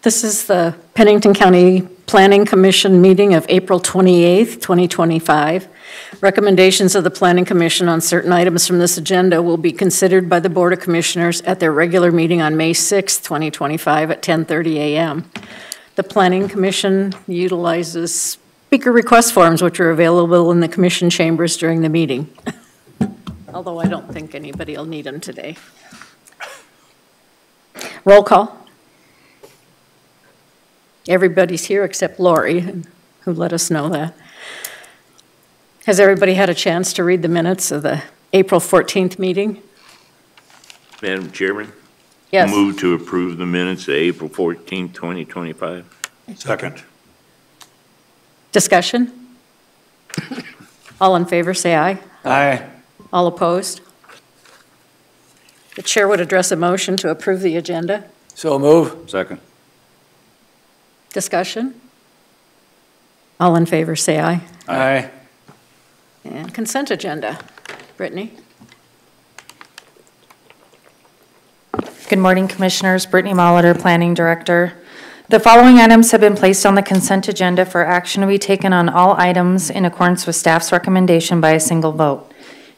This is the Pennington County Planning Commission meeting of April 28th, 2025. Recommendations of the Planning Commission on certain items from this agenda will be considered by the Board of Commissioners at their regular meeting on May 6th, 2025 at 10:30 a.m. The Planning Commission utilizes speaker request forms, which are available in the commission chambers during the meeting. Although I don't think anybody will need them today. Roll call. Everybody's here except Lori, who let us know that. Has everybody had a chance to read the minutes of the April 14th meeting? Madam Chairman? Yes. Move to approve the minutes of April 14th, 2025. Second. Discussion? All in favor, say aye. Aye. All opposed? The chair would address a motion to approve the agenda. So move. Second. Discussion? All in favor, say aye. Aye. And consent agenda. Brittany? Good morning, Commissioners. Brittany Molitor, Planning Director. The following items have been placed on the consent agenda for action to be taken on all items in accordance with staff's recommendation by a single vote.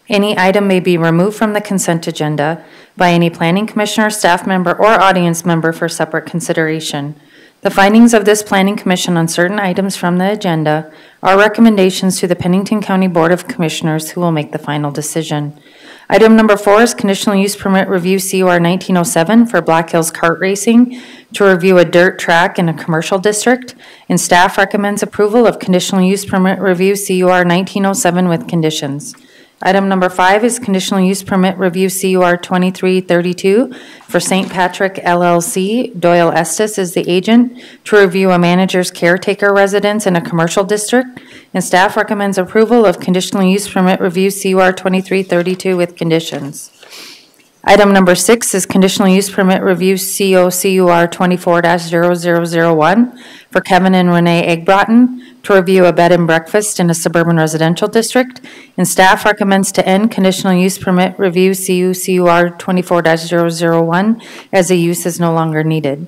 Any item may be removed from the consent agenda by any Planning Commissioner, staff member, or audience member for separate consideration. The findings of this Planning Commission on certain items from the agenda are recommendations to the Pennington County Board of Commissioners, who will make the final decision. Item number 4 is conditional use permit review CUR 1907 for Black Hills Kart Racing to review a dirt track in a commercial district, and staff recommends approval of conditional use permit review CUR 1907 with conditions. Item number 5 is conditional use permit review CUR 2332 for St. Patrick LLC. Doyle Estes is the agent to review a manager's caretaker residence in a commercial district, and staff recommends approval of conditional use permit review CUR 2332 with conditions. Item number 6 is conditional use permit review CUR 24-0001 for Kevin and Renee Eggbrotten to review a bed and breakfast in a suburban residential district, and staff recommends to end conditional use permit review CUR 24-001 as the use is no longer needed.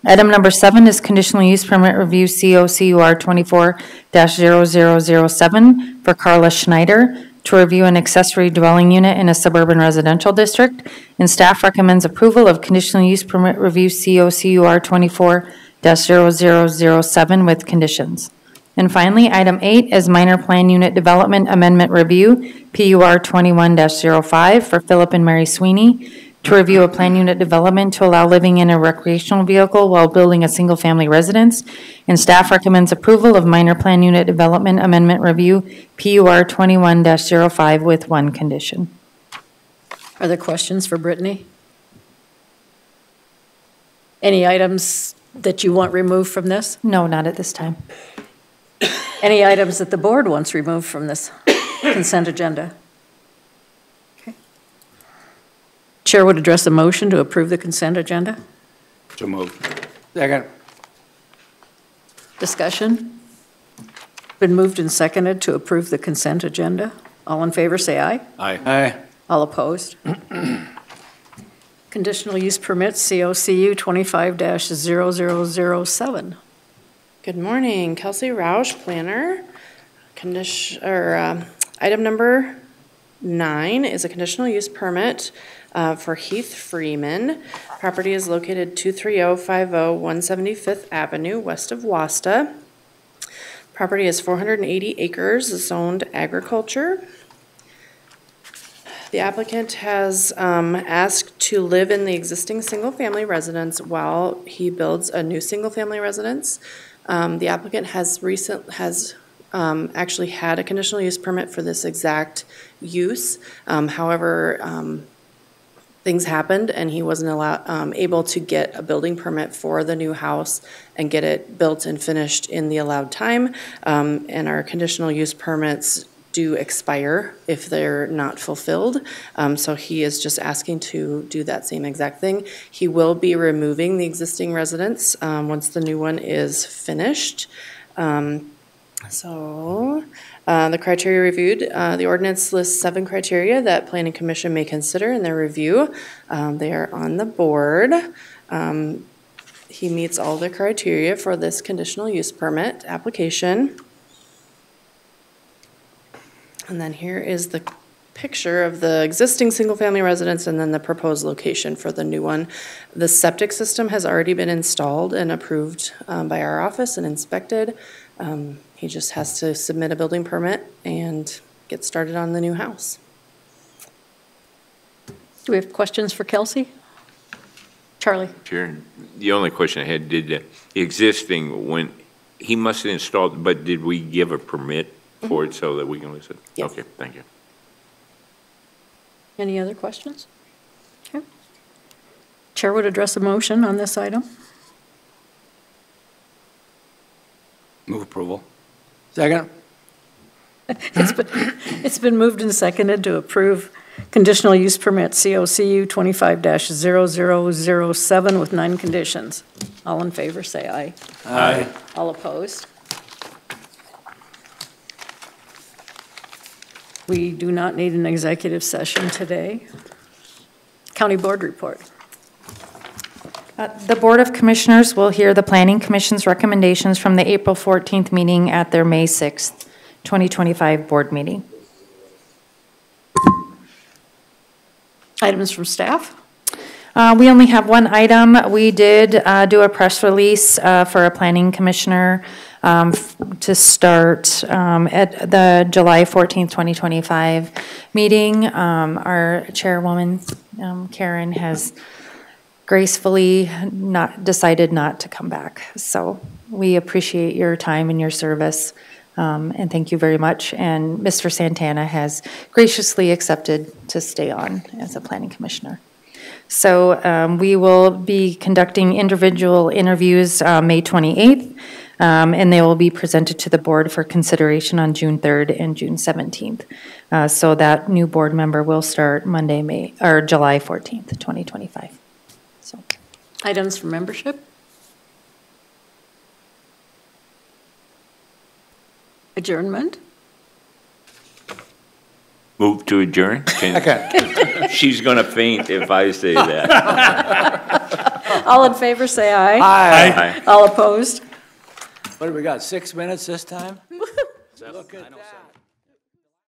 Item number 7 is conditional use permit review CUR 24-0007 for Carla Schneider to review an accessory dwelling unit in a suburban residential district, and staff recommends approval of conditional use permit review CUR 24-0007 with conditions. And finally, item 8 is minor plan unit development amendment review, PUR 21-05 for Philip and Mary Sweeney to review a plan unit development to allow living in a recreational vehicle while building a single family residence, and staff recommends approval of minor plan unit development amendment review, PUR 21-05 with one condition. Are there questions for Brittany? Any items that you want removed from this? No, not at this time. Any items that the board wants removed from this consent agenda? Okay. Chair would address a motion to approve the consent agenda. So move. Second. Discussion? Been moved and seconded to approve the consent agenda. All in favor, say aye. Aye. Aye. All opposed? Conditional use permit, COCU 25-0007. Good morning, Kelsey Roush, planner. Item number 9 is a conditional use permit for Heath Freeman. Property is located 23050 175th Avenue, west of Wasta. Property is 480 acres, zoned agriculture. The applicant has asked to live in the existing single-family residence while he builds a new single-family residence. The applicant has actually had a conditional use permit for this exact use. However, things happened and he wasn't able to get a building permit for the new house and get it built and finished in the allowed time. And our conditional use permits do expire if they're not fulfilled. So he is just asking to do that same exact thing. He will be removing the existing residence once the new one is finished. The criteria reviewed, the ordinance lists 7 criteria that Planning Commission may consider in their review. They are on the board. he meets all the criteria for this conditional use permit application. And then here is the picture of the existing single-family residence and then the proposed location for the new one. The septic system has already been installed and approved by our office and inspected. He just has to submit a building permit and get started on the new house. Do we have questions for Kelsey? Charlie? Sharon, the only question I had, did the existing, when, he must have installed, but did we give a permit for it so that we can listen? Yes. Okay, thank you. Any other questions? Okay. Chair would address a motion on this item. Move approval. Second. It's been moved and seconded to approve conditional use permit COCU 25-0007 with 9 conditions. All in favor, say aye. Aye. All opposed? We do not need an executive session today. County Board report. The Board of Commissioners will hear the Planning Commission's recommendations from the April 14th meeting at their May 6th, 2025 board meeting. Items from staff? We only have one item. We did do a press release for a planning commissioner to start at the July 14th, 2025 meeting. Our chairwoman, Karen, has gracefully decided not to come back. So we appreciate your time and your service, and thank you very much. And Mr. Santana has graciously accepted to stay on as a planning commissioner. So we will be conducting individual interviews May 28th, and they will be presented to the board for consideration on June 3rd and June 17th. So that new board member will start July 14th, 2025. So. Items for membership? Adjournment? Move to adjourn? Okay. She's going to faint if I say that. All in favor, say aye. Aye. All opposed? What do we got, 6 minutes this time? Look at that.